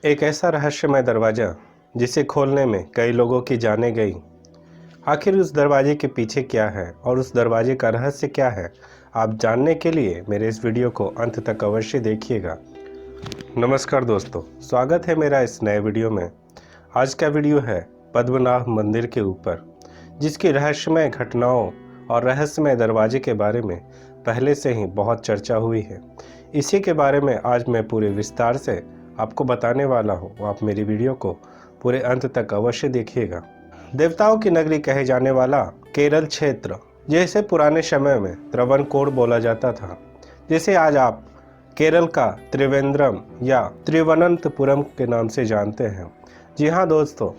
एक ऐसा रहस्यमय दरवाज़ा जिसे खोलने में कई लोगों की जानें गई। आखिर उस दरवाजे के पीछे क्या है और उस दरवाजे का रहस्य क्या है, आप जानने के लिए मेरे इस वीडियो को अंत तक अवश्य देखिएगा। नमस्कार दोस्तों, स्वागत है मेरा इस नए वीडियो में। आज का वीडियो है पद्मनाभ मंदिर के ऊपर, जिसकी रहस्यमय घटनाओं और रहस्यमय दरवाजे के बारे में पहले से ही बहुत चर्चा हुई है। इसी के बारे में आज मैं पूरे विस्तार से आपको बताने वाला हूँ। आप मेरी वीडियो को पूरे अंत तक अवश्य देखिएगा। देवताओं की नगरी कहे जाने वाला केरल क्षेत्र, जैसे पुराने समय में त्रावणकोर बोला जाता था, जिसे आज आप केरल का त्रिवेंद्रम या तिरुवनंतपुरम के नाम से जानते हैं। जी हाँ दोस्तों,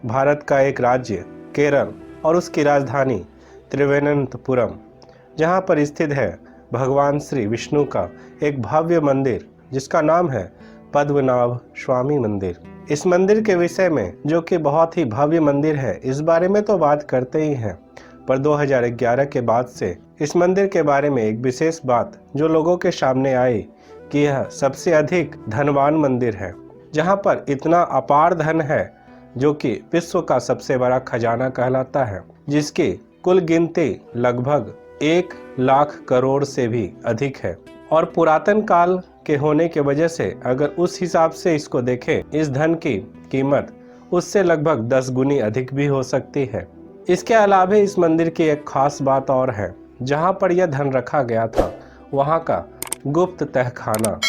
भारत का एक राज्य केरल और उसकी राजधानी तिरुवनंतपुरम, जहाँ पर स्थित है भगवान श्री विष्णु का एक भव्य मंदिर जिसका नाम है पद्मनाभ स्वामी मंदिर। इस मंदिर के विषय में, जो कि बहुत ही भव्य मंदिर है, इस बारे में तो बात करते ही हैं, पर 2011 के बाद से इस मंदिर के बारे में एक विशेष बात जो लोगों के सामने आई कि यह सबसे अधिक धनवान मंदिर है, जहां पर इतना अपार धन है जो कि विश्व का सबसे बड़ा खजाना कहलाता है, जिसकी कुल गिनती लगभग 1 लाख करोड़ से भी अधिक है। और पुरातन काल के होने के वजह से अगर उस हिसाब से इसको देखें, इस धन की कीमत उससे लगभग 10 गुनी अधिक भी हो सकती है। इसके अलावा इस मंदिर की एक खास बात और है, जहां पर यह धन रखा गया था वहां का गुप्त तहखाना,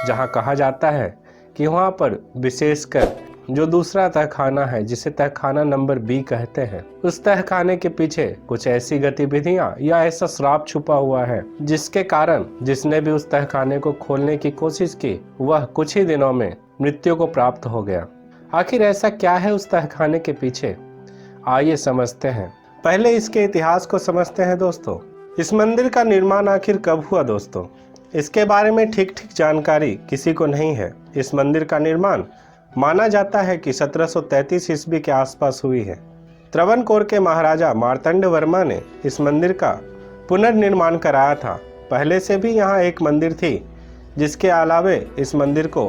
जहां कहा जाता है कि वहां पर विशेषकर जो दूसरा तहखाना है, जिसे तहखाना नंबर B कहते हैं, उस तहखाने के पीछे कुछ ऐसी गतिविधियां या ऐसा श्राप छुपा हुआ है, जिसके कारण जिसने भी उस तहखाने को खोलने की कोशिश की वह कुछ ही दिनों में मृत्यु को प्राप्त हो गया। आखिर ऐसा क्या है उस तहखाने के पीछे, आइए समझते हैं। पहले इसके इतिहास को समझते हैं दोस्तों। इस मंदिर का निर्माण आखिर कब हुआ दोस्तों, इसके बारे में ठीक जानकारी किसी को नहीं है। इस मंदिर का निर्माण माना जाता है कि 1733 ईस्वी के आसपास हुई है। त्रावणकोर के महाराजा मार्तंड वर्मा ने इस मंदिर का पुनर्निर्माण कराया था। पहले से भी यहाँ एक मंदिर थी, जिसके अलावे इस मंदिर को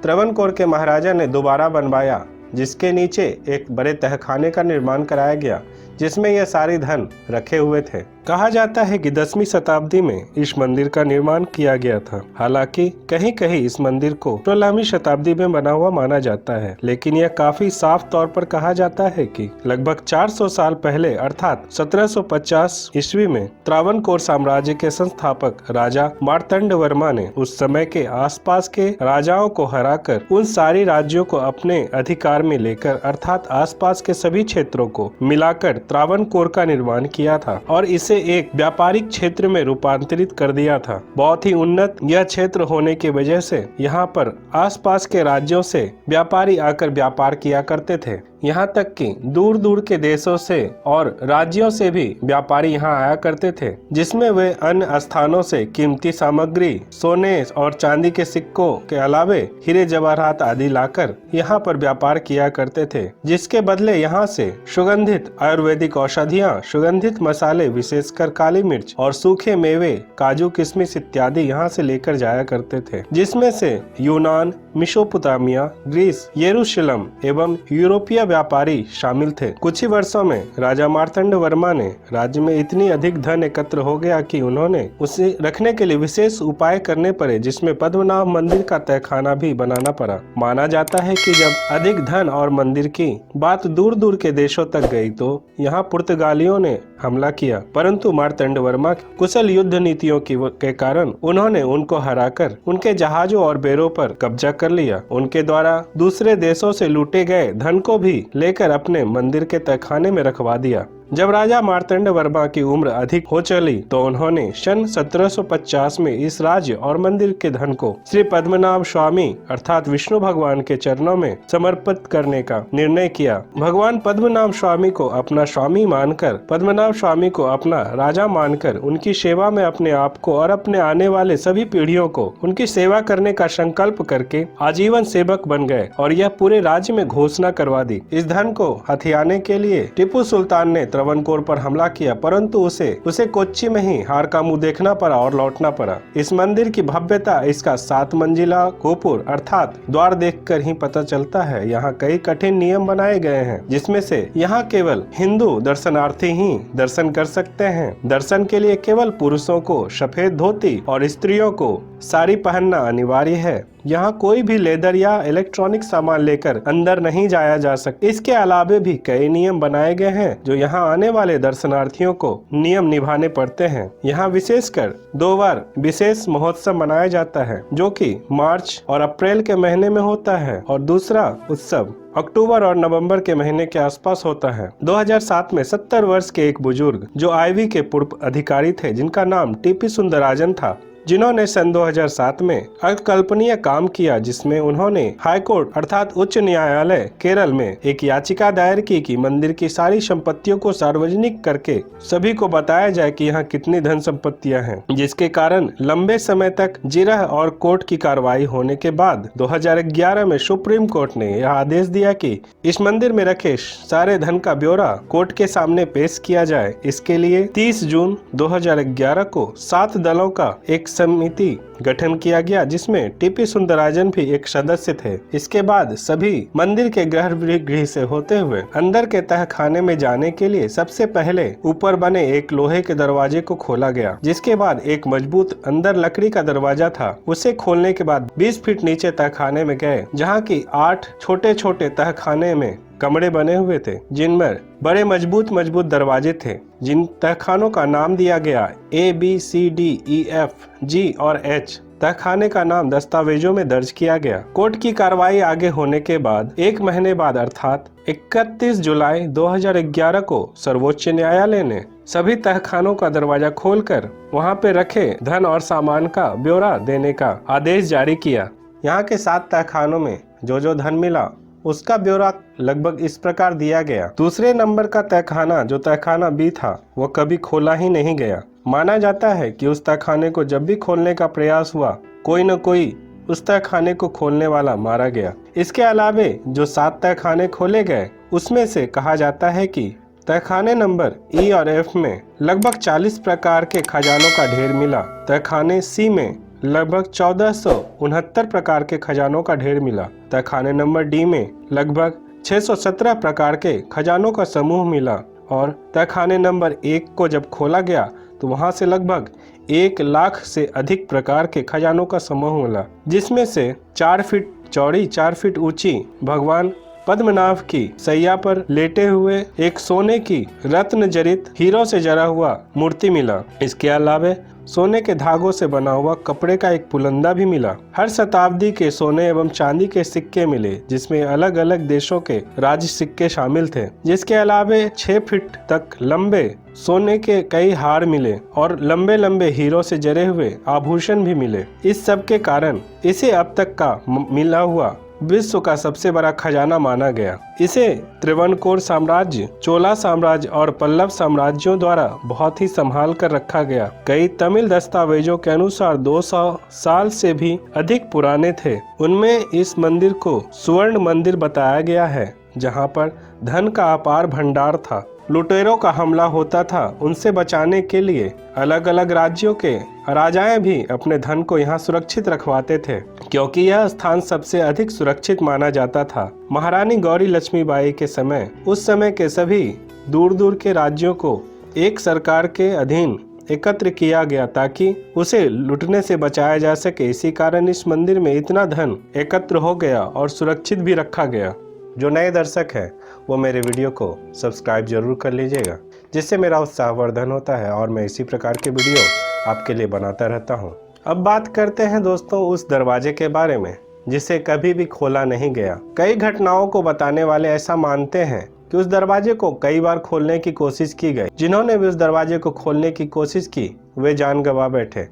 त्रावणकोर के महाराजा ने दोबारा बनवाया, जिसके नीचे एक बड़े तहखाने का निर्माण कराया गया, जिसमें यह सारी धन रखे हुए थे। कहा जाता है कि 10वीं शताब्दी में इस मंदिर का निर्माण किया गया था। हालांकि कहीं कहीं इस मंदिर को 16वीं शताब्दी में बना हुआ माना जाता है, लेकिन यह काफी साफ तौर पर कहा जाता है कि लगभग 400 साल पहले अर्थात 1750 ईस्वी में त्रावणकोर साम्राज्य के संस्थापक राजा मार्तंड वर्मा ने उस समय के आसपास के राजाओं को हराकर उन सारी राज्यों को अपने अधिकार में लेकर, अर्थात आसपास के सभी क्षेत्रों को मिलाकर त्रावणकोर का निर्माण किया था और इसे एक व्यापारिक क्षेत्र में रूपांतरित कर दिया था। बहुत ही उन्नत यह क्षेत्र होने की वजह से यहाँ पर आसपास के राज्यों से व्यापारी आकर व्यापार किया करते थे। यहाँ तक कि दूर दूर के देशों से और राज्यों से भी व्यापारी यहाँ आया करते थे, जिसमें वे अन्य स्थानों से कीमती सामग्री, सोने और चांदी के सिक्कों के अलावे हीरे जवाहरात आदि लाकर यहाँ पर व्यापार किया करते थे, जिसके बदले यहाँ से सुगंधित आयुर्वेदिक औषधियाँ, सुगंधित मसाले, विशेषकर काली मिर्च और सूखे मेवे, काजू, किशमिश इत्यादि यहाँ से लेकर जाया करते थे, जिसमें से यूनान, मेसोपोटामिया, ग्रीस, यरूशलेम एवं यूरोपीय व्यापारी शामिल थे। कुछ ही वर्षों में राजा मार्तंड वर्मा ने राज्य में इतनी अधिक धन एकत्र हो गया कि उन्होंने उसे रखने के लिए विशेष उपाय करने पड़े, जिसमें पद्मनाभ मंदिर का तहखाना भी बनाना पड़ा। माना जाता है कि जब अधिक धन और मंदिर की बात दूर दूर के देशों तक गई तो यहाँ पुर्तगालियों ने हमला किया, परंतु मार्तंड वर्मा कुशल युद्ध नीतियों के कारण उन्होंने उनको हराकर उनके जहाजों और बेड़ों पर कब्जा कर लिया। उनके द्वारा दूसरे देशों से लूटे गए धन को भी लेकर अपने मंदिर के तहखाने में रखवा दिया। जब राजा मार्तंड वर्मा की उम्र अधिक हो चली तो उन्होंने सन 1750 में इस राज्य और मंदिर के धन को श्री पद्मनाभ स्वामी अर्थात विष्णु भगवान के चरणों में समर्पित करने का निर्णय किया। भगवान पद्मनाभ स्वामी को अपना स्वामी मानकर, पद्मनाभ स्वामी को अपना राजा मानकर उनकी सेवा में अपने आप को और अपने आने वाले सभी पीढ़ियों को उनकी सेवा करने का संकल्प करके आजीवन सेवक बन गए और यह पूरे राज्य में घोषणा करवा दी। इस धन को हथियाने के लिए टीपू सुल्तान ने त्रावणकोर पर हमला किया, परंतु उसे कोच्चि में ही हार का मुंह देखना पड़ा और लौटना पड़ा। इस मंदिर की भव्यता इसका 7 मंजिला गोपुर अर्थात द्वार देखकर ही पता चलता है। यहाँ कई कठिन नियम बनाए गए हैं, जिसमें से यहाँ केवल हिंदू दर्शनार्थी ही दर्शन कर सकते हैं। दर्शन के लिए केवल पुरुषों को सफेद धोती और स्त्रियों को साड़ी पहनना अनिवार्य है। यहाँ कोई भी लेदर या इलेक्ट्रॉनिक सामान लेकर अंदर नहीं जाया जा सकता। इसके अलावा भी कई नियम बनाए गए हैं जो यहाँ आने वाले दर्शनार्थियों को नियम निभाने पड़ते हैं। यहाँ विशेषकर 2 बार विशेष महोत्सव मनाया जाता है, जो कि मार्च और अप्रैल के महीने में होता है, और दूसरा उत्सव अक्टूबर और नवंबर के महीने के आसपास होता है। 2007 में 70 वर्ष के एक बुजुर्ग जो आईवी के पूर्व अधिकारी थे, जिनका नाम टीपी सुंदराजन था, जिन्होंने सन 2007 में अकल्पनीय काम किया, जिसमें उन्होंने हाईकोर्ट अर्थात उच्च न्यायालय केरल में एक याचिका दायर की कि मंदिर की सारी संपत्तियों को सार्वजनिक करके सभी को बताया जाए कि यहाँ कितनी धन संपत्तियां हैं, जिसके कारण लंबे समय तक जिरह और कोर्ट की कार्रवाई होने के बाद 2011 में सुप्रीम कोर्ट ने यह आदेश दिया कि इस मंदिर में रखे सारे धन का ब्यौरा कोर्ट के सामने पेश किया जाए। इसके लिए 30 जून 2011 को 7 दलों का एक समिति गठन किया गया, जिसमें टीपी सुंदराजन भी एक सदस्य थे। इसके बाद सभी मंदिर के गर्भगृह से होते हुए अंदर के तहखाने में जाने के लिए सबसे पहले ऊपर बने एक लोहे के दरवाजे को खोला गया, जिसके बाद एक मजबूत अंदर लकड़ी का दरवाजा था। उसे खोलने के बाद 20 फीट नीचे तहखाने में गए, जहाँ की 8 छोटे छोटे तहखाने में कमरे बने हुए थे, जिनमें बड़े मजबूत दरवाजे थे, जिन तहखानों का नाम दिया गया ABCDEFG और H। तहखाने का नाम दस्तावेजों में दर्ज किया गया। कोर्ट की कार्रवाई आगे होने के बाद 1 महीने बाद अर्थात 31 जुलाई 2011 को सर्वोच्च न्यायालय ने सभी तहखानों का दरवाजा खोलकर वहां पे रखे धन और सामान का ब्यौरा देने का आदेश जारी किया। यहाँ के 7 तहखानों में जो धन मिला उसका ब्यौरा लगभग इस प्रकार दिया गया। दूसरे नंबर का तहखाना जो तहखाना B था, वो कभी खोला ही नहीं गया। माना जाता है कि उस तहखाने को जब भी खोलने का प्रयास हुआ, कोई न कोई उस तहखाने को खोलने वाला मारा गया। इसके अलावा जो 7 तहखाने खोले गए, उसमें से कहा जाता है कि तहखाने नंबर E और F में लगभग 40 प्रकार के खजानों का ढेर मिला। तहखाने C में लगभग 1469 प्रकार के खजानों का ढेर मिला। तहखाने नंबर D में लगभग 617 प्रकार के खजानों का समूह मिला, और तहखाने नंबर 1 को जब खोला गया तो वहां से लगभग 1 लाख से अधिक प्रकार के खजानों का समूह मिला, जिसमें से 4 फीट चौड़ी 4 फीट ऊंची भगवान पद्मनाभ की सैया पर लेटे हुए एक सोने की रत्न जड़ित हीरो से जड़ा हुआ मूर्ति मिला। इसके अलावा सोने के धागों से बना हुआ कपड़े का एक पुलंदा भी मिला। हर शताब्दी के सोने एवं चांदी के सिक्के मिले, जिसमें अलग अलग देशों के राज सिक्के शामिल थे। जिसके अलावा 6 फीट तक लंबे सोने के कई हार मिले और लंबे लंबे हीरो से जड़े हुए आभूषण भी मिले। इस सब के कारण इसे अब तक का मिला हुआ विश्व का सबसे बड़ा खजाना माना गया। इसे त्रावणकोर साम्राज्य, चोला साम्राज्य और पल्लव साम्राज्यों द्वारा बहुत ही संभाल कर रखा गया। कई तमिल दस्तावेजों के अनुसार 200 साल से भी अधिक पुराने थे। उनमें इस मंदिर को स्वर्ण मंदिर बताया गया है, जहां पर धन का अपार भंडार था। लुटेरों का हमला होता था, उनसे बचाने के लिए अलग अलग राज्यों के राजाएं भी अपने धन को यहाँ सुरक्षित रखवाते थे, क्योंकि यह स्थान सबसे अधिक सुरक्षित माना जाता था। महारानी गौरी लक्ष्मीबाई के समय उस समय के सभी दूर दूर के राज्यों को एक सरकार के अधीन एकत्र किया गया ताकि उसे लुटने से बचाया जा सके। इसी कारण इस मंदिर में इतना धन एकत्र हो गया और सुरक्षित भी रखा गया। जो नए दर्शक हैं वो मेरे वीडियो को सब्सक्राइब जरूर कर लीजिएगा, जिससे मेरा उत्साहवर्धन होता है और मैं इसी प्रकार के वीडियो आपके लिए बनाता रहता हूँ। अब बात करते हैं दोस्तों उस दरवाजे के बारे में जिसे कभी भी खोला नहीं गया। कई घटनाओं को बताने वाले ऐसा मानते हैं कि उस दरवाजे को कई बार खोलने की कोशिश की गई। जिन्होंने भी उस दरवाजे को खोलने की कोशिश की वे जान गंवा बैठे।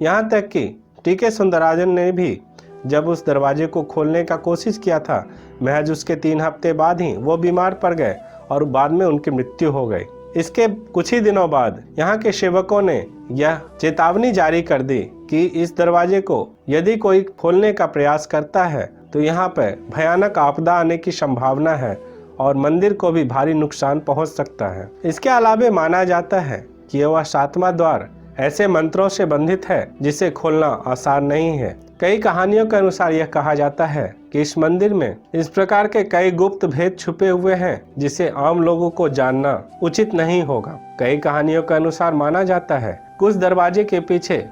यहाँ तक कि टीके सुंदराजन ने भी जब उस दरवाजे को खोलने का कोशिश किया था, महज उसके 3 हफ्ते बाद ही वो बीमार पड़ गए और बाद में उनकी मृत्यु हो गई। इसके कुछ ही दिनों बाद यहाँ के सेवकों ने यह चेतावनी जारी कर दी कि इस दरवाजे को यदि कोई खोलने का प्रयास करता है तो यहाँ पर भयानक आपदा आने की संभावना है और मंदिर को भी भारी नुकसान पहुंच सकता है। इसके अलावा माना जाता है कि वह 7वां द्वार ऐसे मंत्रों से बंधित है जिसे खोलना आसान नहीं है। कई कहानियों के अनुसार यह कहा जाता है कि इस मंदिर में इस प्रकार के कई गुप्त भेद छुपे हुए हैं जिसे आम लोगों को जानना उचित नहीं होगा। कई कहानियों के अनुसार माना जाता है कुछ दरवाजे के पीछे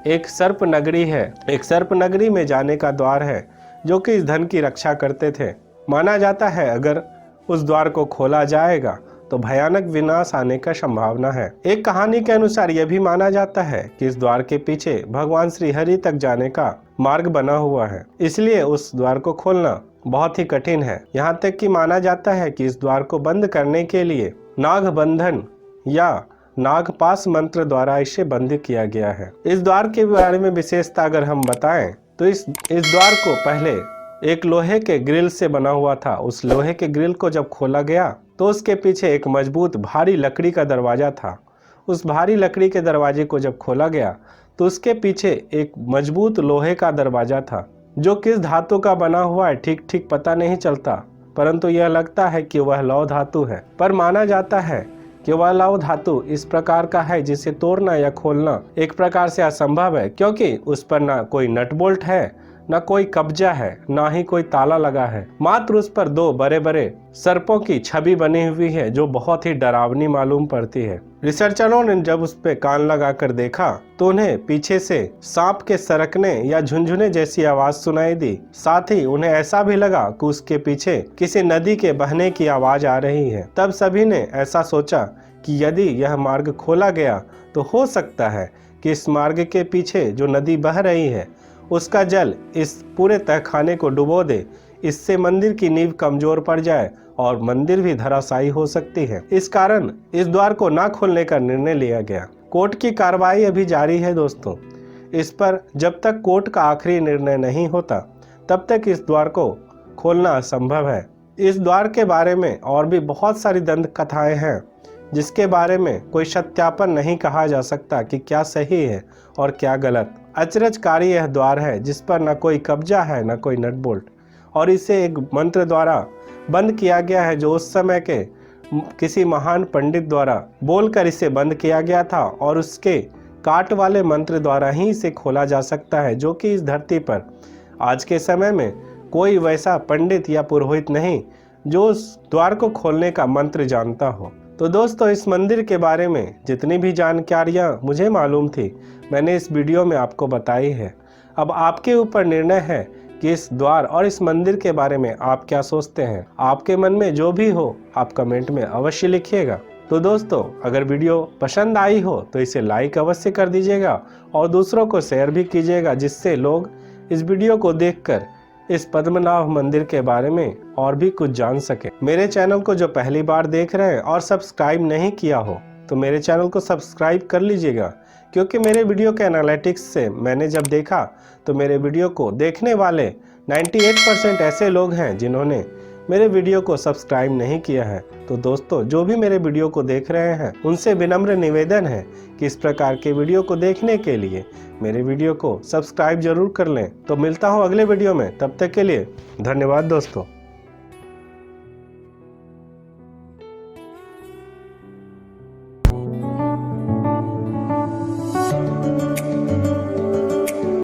एक सर्प नगरी है। एक सर्प नगरी में जाने का द्वार है जो कि इस धन की रक्षा करते थे। माना जाता है अगर उस द्वार को खोला जाएगा तो भयानक विनाश आने का संभावना है। एक कहानी के अनुसार यह भी माना जाता है कि इस द्वार के पीछे भगवान श्री हरि तक जाने का मार्ग बना हुआ है, इसलिए उस द्वार को खोलना बहुत ही कठिन है। यहाँ तक कि माना जाता है कि इस द्वार को बंद करने के लिए नागबंधन या नागपाश मंत्र द्वारा इसे बंद किया गया है। इस द्वार के बारे में विशेषता अगर हम बताएं तो इस द्वार को पहले एक लोहे के ग्रिल से बना हुआ था। उस लोहे के ग्रिल को जब खोला गया तो उसके पीछे एक मजबूत भारी लकड़ी का दरवाजा था। उस भारी लकड़ी के दरवाजे को जब खोला गया तो उसके पीछे एक मजबूत लोहे का दरवाजा था जो किस धातु का बना हुआ है ठीक पता नहीं चलता, परंतु यह लगता है कि वह लौह धातु है। पर माना जाता है कि वह लौह धातु इस प्रकार का है जिसे तोड़ना या खोलना एक प्रकार से असंभव है, क्योंकि उस पर ना कोई नट बोल्ट है, न कोई कब्जा है, ना ही कोई ताला लगा है। मात्र उस पर 2 बड़े बड़े सर्पों की छवि बनी हुई है जो बहुत ही डरावनी मालूम पड़ती है। रिसर्चरों ने जब उस पे कान लगाकर देखा तो उन्हें पीछे से सांप के सरकने या झुनझुने जैसी आवाज सुनाई दी। साथ ही उन्हें ऐसा भी लगा कि उसके पीछे किसी नदी के बहने की आवाज आ रही है। तब सभी ने ऐसा सोचा कि यदि यह मार्ग खोला गया तो हो सकता है कि इस मार्ग के पीछे जो नदी बह रही है उसका जल इस पूरे तहखाने को डुबो दे। इससे मंदिर की नींव कमजोर पड़ जाए और मंदिर भी धराशायी हो सकती है। इस कारण इस द्वार को ना खोलने का निर्णय लिया गया। कोर्ट की कार्रवाई अभी जारी है दोस्तों। इस पर जब तक कोर्ट का आखिरी निर्णय नहीं होता तब तक इस द्वार को खोलना असंभव है। इस द्वार के बारे में और भी बहुत सारी दंत कथाएं हैं जिसके बारे में कोई सत्यापन नहीं कहा जा सकता कि क्या सही है और क्या गलत। अचरजकारी यह द्वार है जिस पर न कोई कब्जा है न कोई नट बोल्ट, और इसे एक मंत्र द्वारा बंद किया गया है जो उस समय के किसी महान पंडित द्वारा बोलकर इसे बंद किया गया था, और उसके काट वाले मंत्र द्वारा ही इसे खोला जा सकता है, जो कि इस धरती पर आज के समय में कोई वैसा पंडित या पुरोहित नहीं जो उस द्वार को खोलने का मंत्र जानता हो। तो दोस्तों, इस मंदिर के बारे में जितनी भी जानकारियाँ मुझे मालूम थी मैंने इस वीडियो में आपको बताई है। अब आपके ऊपर निर्णय है कि इस द्वार और इस मंदिर के बारे में आप क्या सोचते हैं। आपके मन में जो भी हो आप कमेंट में अवश्य लिखिएगा। तो दोस्तों, अगर वीडियो पसंद आई हो तो इसे लाइक अवश्य कर दीजिएगा और दूसरों को शेयर भी कीजिएगा, जिससे लोग इस वीडियो को देखकर इस पद्मनाभ मंदिर के बारे में और भी कुछ जान सके। मेरे चैनल को जो पहली बार देख रहे हैं और सब्सक्राइब नहीं किया हो तो मेरे चैनल को सब्सक्राइब कर लीजिएगा, क्योंकि मेरे वीडियो के एनालिटिक्स से मैंने जब देखा तो मेरे वीडियो को देखने वाले 98% ऐसे लोग हैं जिन्होंने मेरे वीडियो को सब्सक्राइब नहीं किया है। तो दोस्तों, जो भी मेरे वीडियो को देख रहे हैं उनसे विनम्र निवेदन है कि इस प्रकार के वीडियो को देखने के लिए मेरे वीडियो को सब्सक्राइब जरूर कर लें। तो मिलता हूँ अगले वीडियो में, तब तक के लिए धन्यवाद दोस्तों।